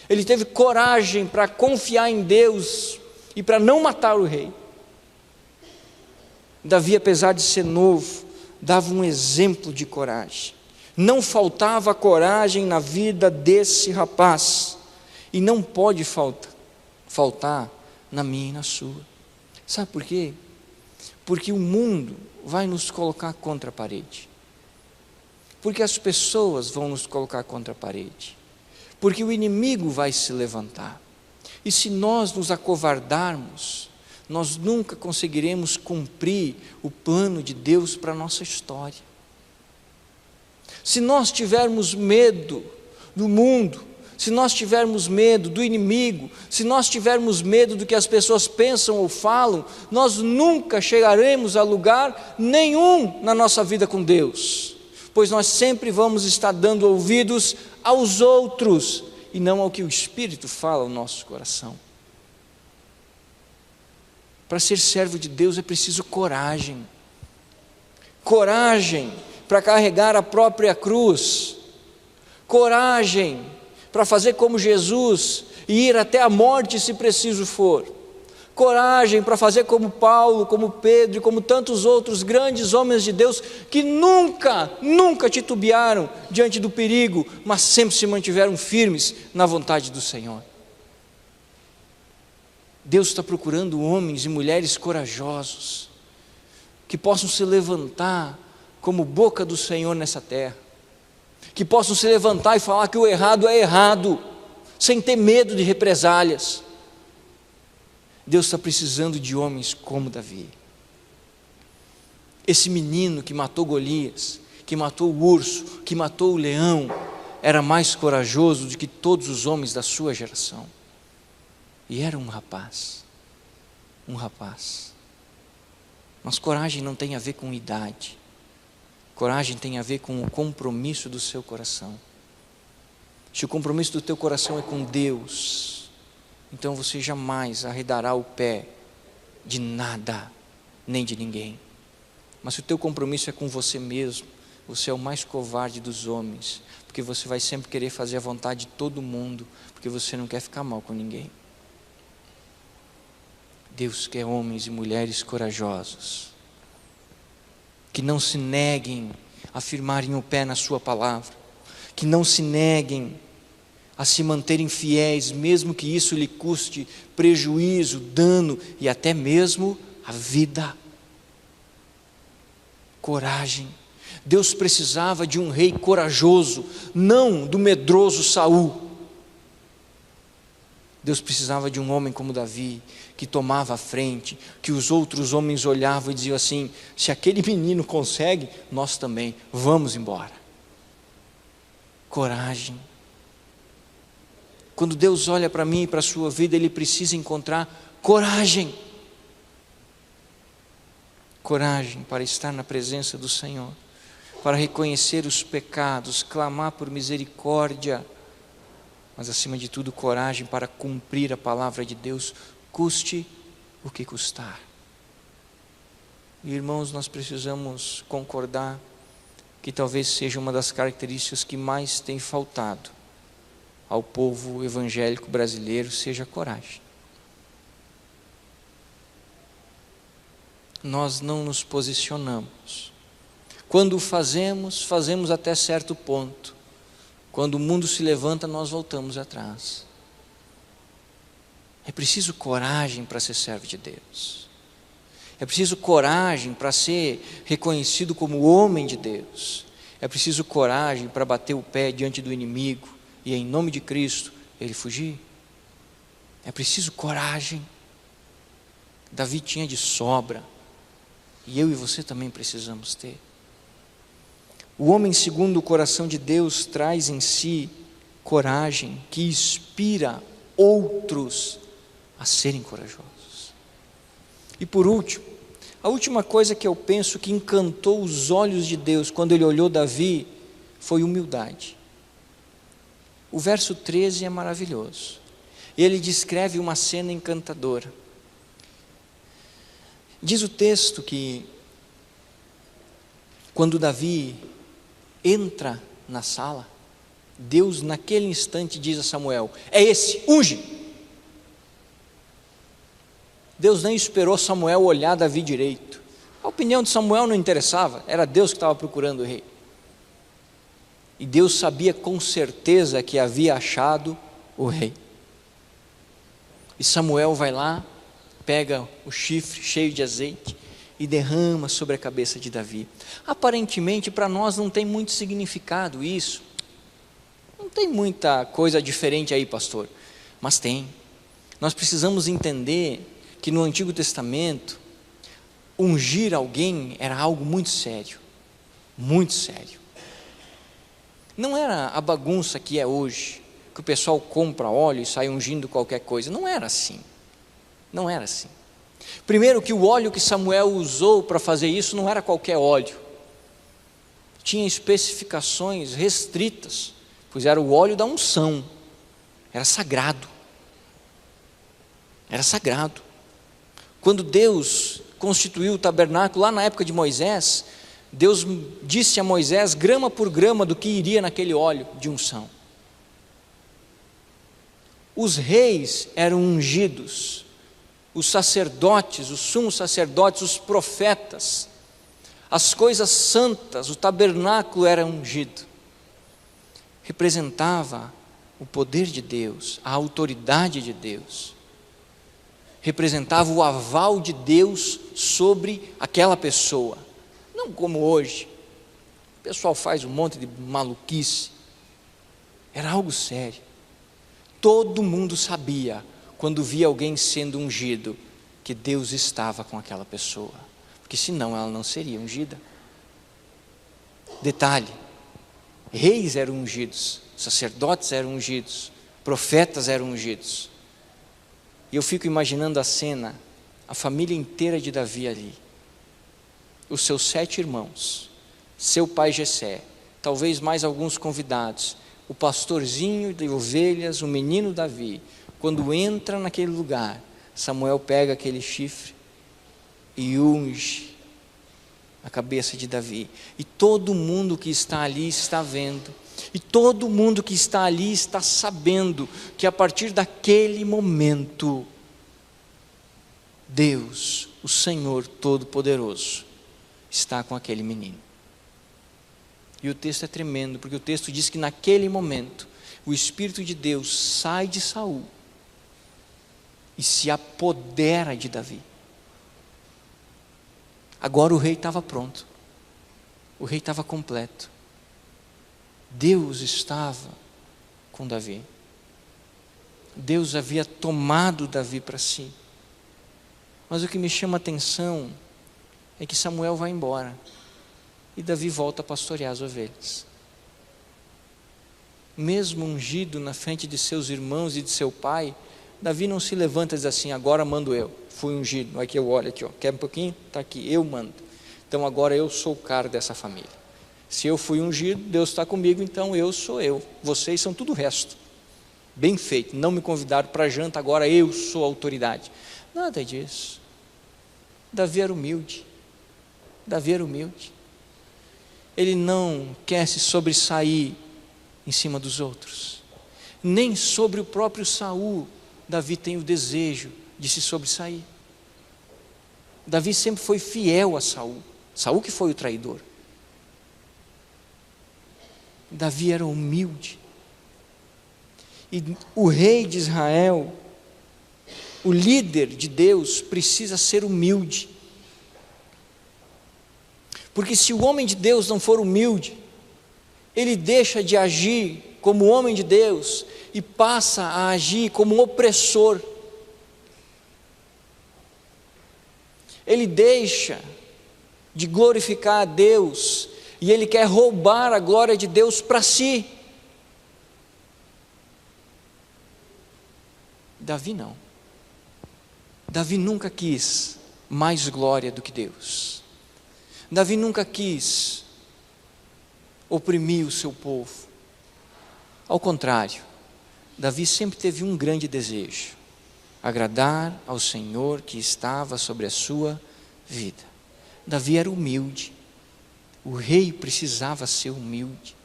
Ele teve coragem para confiar em Deus e para não matar o rei. Davi, apesar de ser novo, dava um exemplo de coragem. Não faltava coragem na vida desse rapaz, e não pode faltar na minha e na sua. Sabe por quê? Porque o mundo vai nos colocar contra a parede, porque as pessoas vão nos colocar contra a parede, porque o inimigo vai se levantar, e se nós nos acovardarmos, nós nunca conseguiremos cumprir o plano de Deus para a nossa história. Se nós tivermos medo do mundo, se nós tivermos medo do inimigo, se nós tivermos medo do que as pessoas pensam ou falam, nós nunca chegaremos a lugar nenhum na nossa vida com Deus, pois nós sempre vamos estar dando ouvidos aos outros e não ao que o Espírito fala ao nosso coração. Para ser servo de Deus é preciso coragem. Coragem para carregar a própria cruz. Coragem para fazer como Jesus e ir até a morte se preciso for. Coragem para fazer como Paulo, como Pedro e como tantos outros grandes homens de Deus que nunca titubearam diante do perigo, mas sempre se mantiveram firmes na vontade do Senhor. Deus está procurando homens e mulheres corajosos, que possam se levantar como boca do Senhor nessa terra, que possam se levantar e falar que o errado é errado, sem ter medo de represálias. Deus está precisando de homens como Davi. Esse menino que matou Golias, que matou o urso, que matou o leão, era mais corajoso do que todos os homens da sua geração. E era um rapaz. Mas coragem não tem a ver com idade. Coragem tem a ver com o compromisso do seu coração. Se o compromisso do teu coração é com Deus, então você jamais arredará o pé de nada, nem de ninguém. Mas se o teu compromisso é com você mesmo, você é o mais covarde dos homens, porque você vai sempre querer fazer a vontade de todo mundo, porque você não quer ficar mal com ninguém. Deus quer homens e mulheres corajosos, que não se neguem a firmarem o pé na sua palavra, que não se neguem a se manterem fiéis, mesmo que isso lhe custe prejuízo, dano e até mesmo a vida. Coragem. Deus precisava de um rei corajoso, não do medroso Saul. Deus precisava de um homem como Davi, que tomava a frente, que os outros homens olhavam e diziam assim: se aquele menino consegue, nós também, vamos embora. Coragem. Quando Deus olha para mim e para a sua vida, Ele precisa encontrar coragem. Coragem para estar na presença do Senhor, para reconhecer os pecados, clamar por misericórdia, mas acima de tudo coragem para cumprir a palavra de Deus, custe o que custar. E, irmãos, nós precisamos concordar que talvez seja uma das características que mais tem faltado ao povo evangélico brasileiro, seja a coragem. Nós não nos posicionamos. Quando fazemos até certo ponto. Quando o mundo se levanta, nós voltamos atrás. É preciso coragem para ser servo de Deus. É preciso coragem para ser reconhecido como homem de Deus. É preciso coragem para bater o pé diante do inimigo e, em nome de Cristo, ele fugir. É preciso coragem. Davi tinha de sobra, e eu e você também precisamos ter. O homem segundo o coração de Deus traz em si coragem que inspira outros a serem corajosos. E por último, a última coisa que eu penso que encantou os olhos de Deus quando Ele olhou Davi foi humildade. O verso 13 é maravilhoso. Ele descreve uma cena encantadora. Diz o texto que quando Davi entra na sala, Deus naquele instante diz a Samuel: é esse, unge. Deus nem esperou Samuel olhar Davi direito. A opinião de Samuel não interessava, era Deus que estava procurando o rei. E Deus sabia com certeza que havia achado o rei. E Samuel vai lá, pega o chifre cheio de azeite e derrama sobre a cabeça de Davi. Aparentemente para nós não tem muito significado isso. Não tem muita coisa diferente aí, pastor. Mas tem. Nós precisamos entender que no Antigo Testamento, ungir alguém era algo muito sério. Muito sério. Não era a bagunça que é hoje, que o pessoal compra óleo e sai ungindo qualquer coisa. Não era assim. Não era assim. Primeiro que o óleo que Samuel usou para fazer isso não era qualquer óleo. Tinha especificações restritas, pois era o óleo da unção. Era sagrado. Era sagrado. Quando Deus constituiu o tabernáculo lá na época de Moisés, Deus disse a Moisés grama por grama do que iria naquele óleo de unção. Os reis eram ungidos, os sacerdotes, os sumos sacerdotes, os profetas, as coisas santas, o tabernáculo era ungido. Representava o poder de Deus, a autoridade de Deus. Representava o aval de Deus sobre aquela pessoa. Não como hoje, o pessoal faz um monte de maluquice. Era algo sério. Todo mundo sabia, quando via alguém sendo ungido, que Deus estava com aquela pessoa, porque senão ela não seria ungida. Detalhe, reis eram ungidos, sacerdotes eram ungidos, profetas eram ungidos. E eu fico imaginando a cena, a família inteira de Davi ali, os seus 7 irmãos, seu pai Jessé, talvez mais alguns convidados, o pastorzinho de ovelhas, o menino Davi. Quando entra naquele lugar, Samuel pega aquele chifre e unge a cabeça de Davi. E todo mundo que está ali está vendo. E todo mundo que está ali está sabendo que a partir daquele momento, Deus, o Senhor Todo-Poderoso, está com aquele menino. E o texto é tremendo, porque o texto diz que naquele momento, o Espírito de Deus sai de Saul e se apodera de Davi. Agora o rei estava pronto, o rei estava completo. Deus estava com Davi. Deus havia tomado Davi para si. Mas o que me chama a atenção é que Samuel vai embora e Davi volta a pastorear as ovelhas. Mesmo ungido na frente de seus irmãos e de seu pai, Davi não se levanta e diz assim: agora mando eu, fui ungido, aqui eu olho aqui, ó, quer um pouquinho? Está aqui, eu mando. Então agora eu sou o cara dessa família. Se eu fui ungido, Deus está comigo, então eu sou eu. Vocês são tudo o resto. Bem feito, não me convidaram para janta, agora eu sou a autoridade. Nada disso. Davi era humilde. Davi era humilde. Ele não quer se sobressair em cima dos outros. Nem sobre o próprio Saul, Davi tem o desejo de se sobressair. Davi sempre foi fiel a Saul. Saul que foi o traidor. Davi era humilde. E o rei de Israel, o líder de Deus, precisa ser humilde. Porque se o homem de Deus não for humilde, ele deixa de agir como homem de Deus e passa a agir como um opressor. Ele deixa de glorificar a Deus e ele quer roubar a glória de Deus para si. Davi não. Davi nunca quis mais glória do que Deus. Davi nunca quis oprimir o seu povo. Ao contrário, Davi sempre teve um grande desejo: agradar ao Senhor que estava sobre a sua vida. Davi era humilde. O rei precisava ser humilde.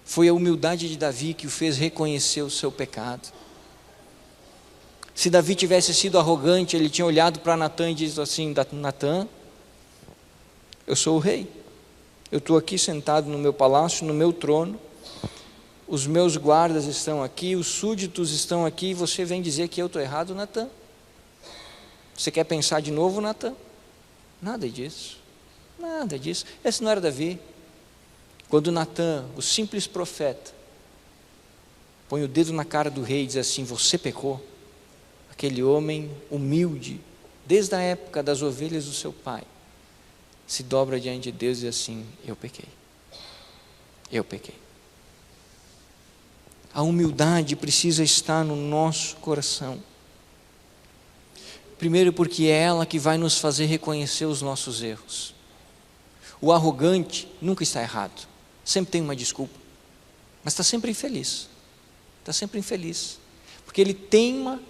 Foi a humildade de Davi que o fez reconhecer o seu pecado. Se Davi tivesse sido arrogante, ele tinha olhado para Natã e dito assim: Natã, eu sou o rei, eu estou aqui sentado no meu palácio, no meu trono, os meus guardas estão aqui, os súditos estão aqui, e você vem dizer que eu estou errado, Natã? Você quer pensar de novo, Natã? Nada disso, nada disso. Esse não era Davi. Quando Natã, o simples profeta, põe o dedo na cara do rei e diz assim: você pecou, aquele homem humilde, desde a época das ovelhas do seu pai, se dobra diante de Deus e diz assim: eu pequei, eu pequei. A humildade precisa estar no nosso coração. Primeiro, porque é ela que vai nos fazer reconhecer os nossos erros. O arrogante nunca está errado, sempre tem uma desculpa, mas está sempre infeliz, porque ele teima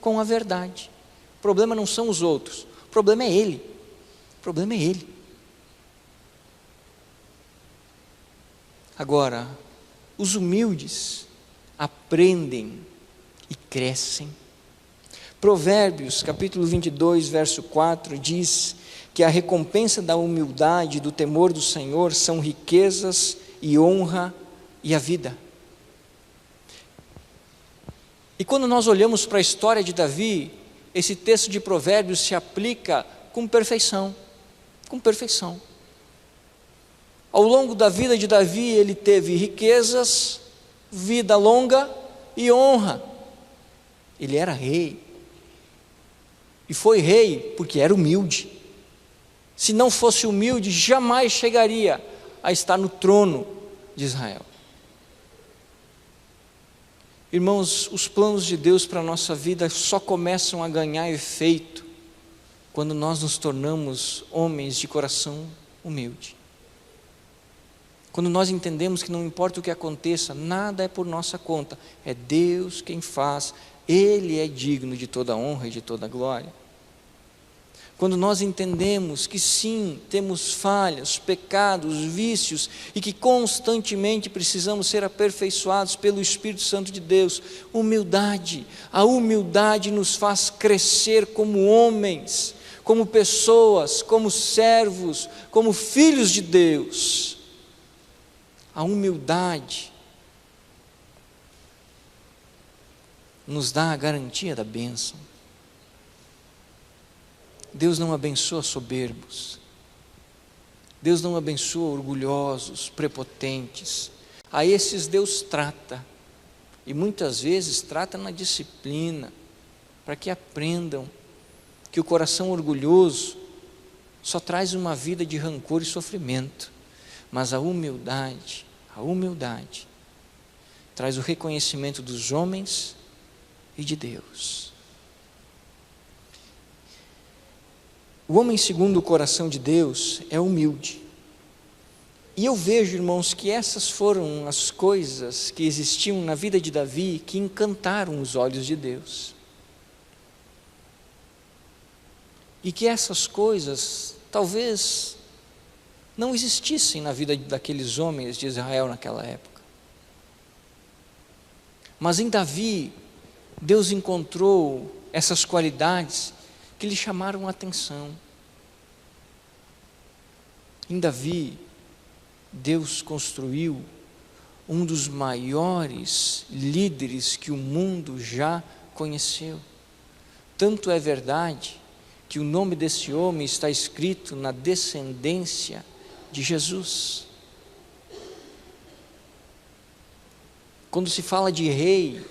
com a verdade. O problema não são os outros, o problema é ele, Agora, os humildes aprendem e crescem. Provérbios, capítulo 22, verso 4, diz que a recompensa da humildade e do temor do Senhor são riquezas e honra e a vida. E quando nós olhamos para a história de Davi, esse texto de Provérbios se aplica com perfeição. Ao longo da vida de Davi, ele teve riquezas, vida longa e honra. Ele era rei. E foi rei porque era humilde. Se não fosse humilde, jamais chegaria a estar no trono de Israel. Irmãos, os planos de Deus para a nossa vida só começam a ganhar efeito quando nós nos tornamos homens de coração humilde. Quando nós entendemos que não importa o que aconteça, nada é por nossa conta, é Deus quem faz, Ele é digno de toda honra e de toda glória. Quando nós entendemos que sim, temos falhas, pecados, vícios, e que constantemente precisamos ser aperfeiçoados pelo Espírito Santo de Deus, a humildade nos faz crescer como homens, como pessoas, como servos, como filhos de Deus. A humildade nos dá a garantia da bênção. Deus não abençoa soberbos, Deus não abençoa orgulhosos, prepotentes. A esses Deus trata, e muitas vezes trata na disciplina, para que aprendam que o coração orgulhoso só traz uma vida de rancor e sofrimento, mas a humildade traz o reconhecimento dos homens e de Deus. O homem segundo o coração de Deus é humilde. E eu vejo, irmãos, que essas foram as coisas que existiam na vida de Davi que encantaram os olhos de Deus. E que essas coisas talvez não existissem na vida daqueles homens de Israel naquela época. Mas em Davi, Deus encontrou essas qualidades que lhe chamaram a atenção. Em Davi, Deus construiu um dos maiores líderes que o mundo já conheceu. Tanto é verdade que o nome desse homem está escrito na descendência de Jesus. Quando se fala de rei,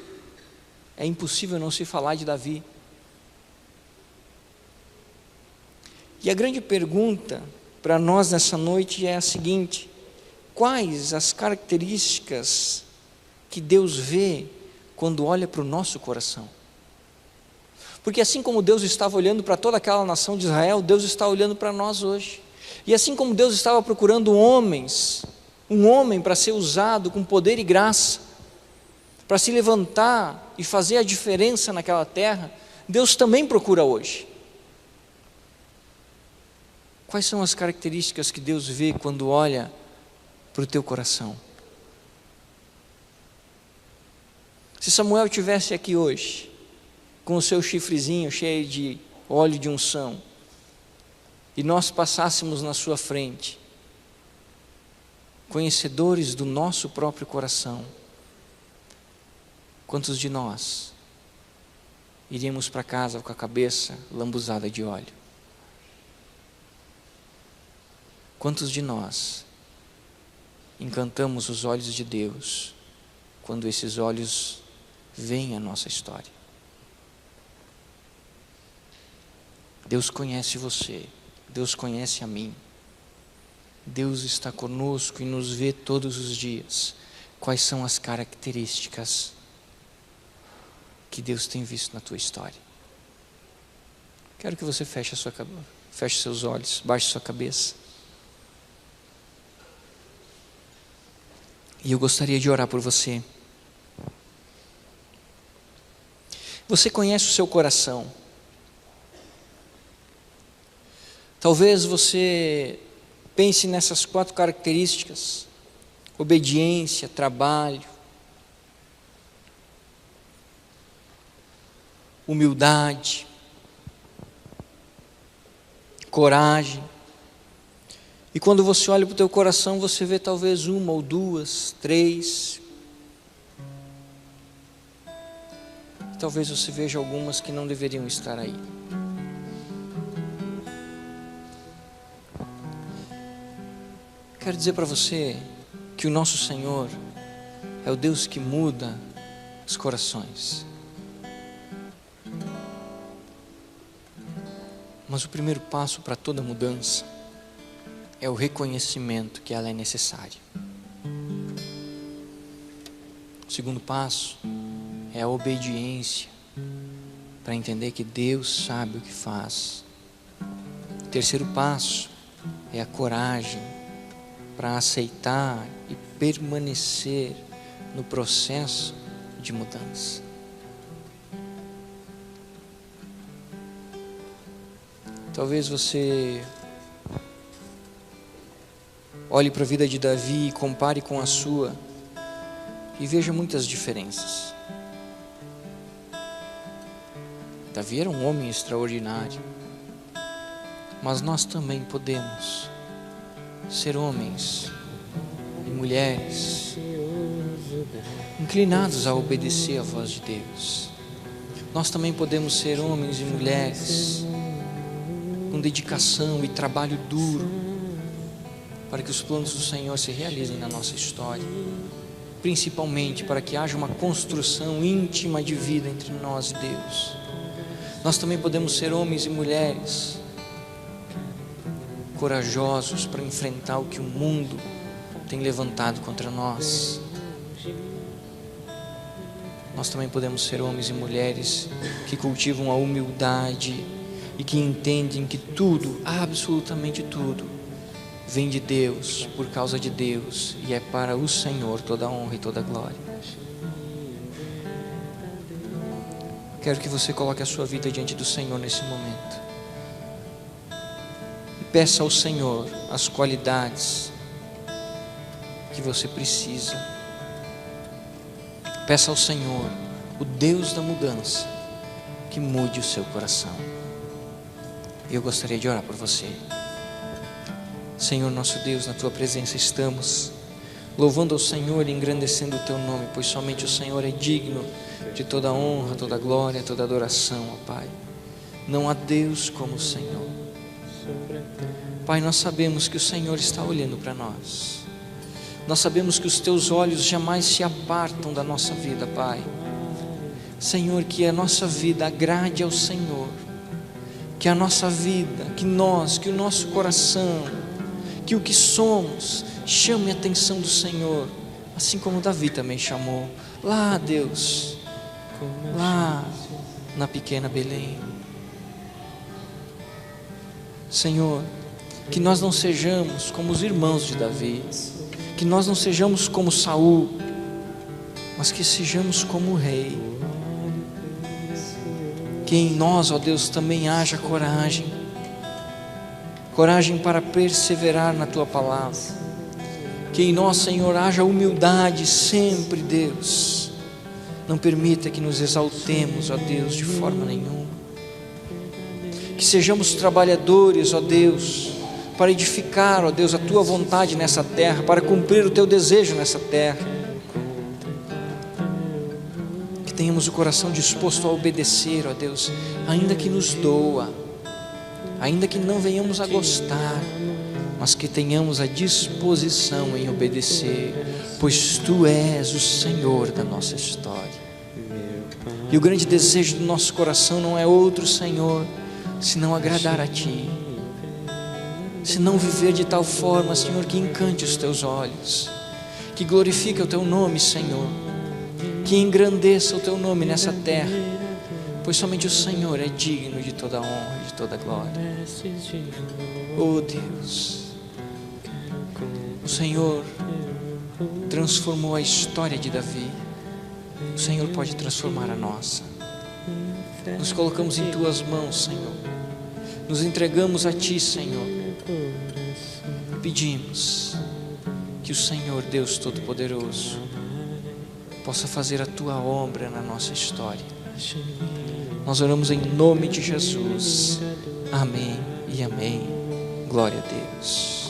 é impossível não se falar de Davi. E a grande pergunta para nós nessa noite é a seguinte: quais as características que Deus vê quando olha para o nosso coração? Porque assim como Deus estava olhando para toda aquela nação de Israel, Deus está olhando para nós hoje. E assim como Deus estava procurando homens um homem para ser usado com poder e graça, para se levantar e fazer a diferença naquela terra, Deus também procura hoje. Quais são as características que Deus vê quando olha para o teu coração? Se Samuel estivesse aqui hoje, com o seu chifrezinho cheio de óleo de unção, e nós passássemos na sua frente, conhecedores do nosso próprio coração, quantos de nós iríamos para casa com a cabeça lambuzada de óleo? Quantos de nós encantamos os olhos de Deus quando esses olhos veem a nossa história? Deus conhece você, Deus conhece a mim. Deus está conosco e nos vê todos os dias. Quais são as características que Deus tem visto na tua história? Quero que você feche seus olhos, baixe sua cabeça. E eu gostaria de orar por você. Você conhece o seu coração. Talvez você pense nessas 4 características: obediência, trabalho, humildade, coragem. E quando você olha para o teu coração, você vê talvez 1 ou 2, 3. Talvez você veja algumas que não deveriam estar aí. Quero dizer para você que o nosso Senhor é o Deus que muda os corações. Mas o primeiro passo para toda mudança é o reconhecimento que ela é necessária. O segundo passo é a obediência, para entender que Deus sabe o que faz. O terceiro passo é a coragem, para aceitar e permanecer no processo de mudança. Talvez você olhe para a vida de Davi e compare com a sua e veja muitas diferenças. Davi era um homem extraordinário, mas nós também podemos ser homens e mulheres inclinados a obedecer à voz de Deus. Nós também podemos ser homens e mulheres com dedicação e trabalho duro para que os planos do Senhor se realizem na nossa história, principalmente para que haja uma construção íntima de vida entre nós e Deus. Nós também podemos ser homens e mulheres corajosos para enfrentar o que o mundo tem levantado contra nós. Nós também podemos ser homens e mulheres que cultivam a humildade e que entendem que tudo, absolutamente tudo, vem de Deus, por causa de Deus, e é para o Senhor toda a honra e toda a glória. Quero que você coloque a sua vida diante do Senhor nesse momento. Peça ao Senhor as qualidades que você precisa. Peça ao Senhor, o Deus da mudança, que mude o seu coração. Eu gostaria de orar por você. Senhor nosso Deus, na tua presença estamos, louvando ao Senhor e engrandecendo o teu nome, pois somente o Senhor é digno de toda honra, toda glória, toda adoração, ó Pai. Não há Deus como o Senhor. Pai, nós sabemos que o Senhor está olhando para nós. Nós sabemos que os teus olhos jamais se apartam da nossa vida, Pai. Senhor, que a nossa vida agrade ao Senhor. Que a nossa vida, que o nosso coração, que o que somos, chame a atenção do Senhor. Assim como Davi também chamou. Lá, Deus, lá na pequena Belém. Senhor, que nós não sejamos como os irmãos de Davi, Que nós não sejamos como Saul, mas que sejamos como o rei. Que em nós, ó Deus, também haja coragem. Coragem para perseverar na Tua palavra. Que em nós, Senhor, haja humildade sempre, Deus. Não permita que nos exaltemos, ó Deus, de forma nenhuma. Que sejamos trabalhadores, ó Deus, para edificar, ó Deus, a Tua vontade nessa terra, para cumprir o Teu desejo nessa terra. Que tenhamos o coração disposto a obedecer, ó Deus, ainda que nos doa, ainda que não venhamos a gostar, mas que tenhamos a disposição em obedecer, pois Tu és o Senhor da nossa história. E o grande desejo do nosso coração não é outro, Senhor, senão agradar a Ti, senão viver de tal forma, Senhor, que encante os Teus olhos, que glorifique o Teu nome, Senhor, que engrandeça o Teu nome nessa terra, pois somente o Senhor é digno de toda honra e de toda glória. Oh Deus, o Senhor transformou a história de Davi, o Senhor pode transformar a nossa. Nos colocamos em Tuas mãos, Senhor, nos entregamos a Ti, Senhor, e pedimos que o Senhor, Deus Todo-Poderoso, possa fazer a Tua obra na nossa história. Nós oramos em nome de Jesus, amém e amém. Glória a Deus.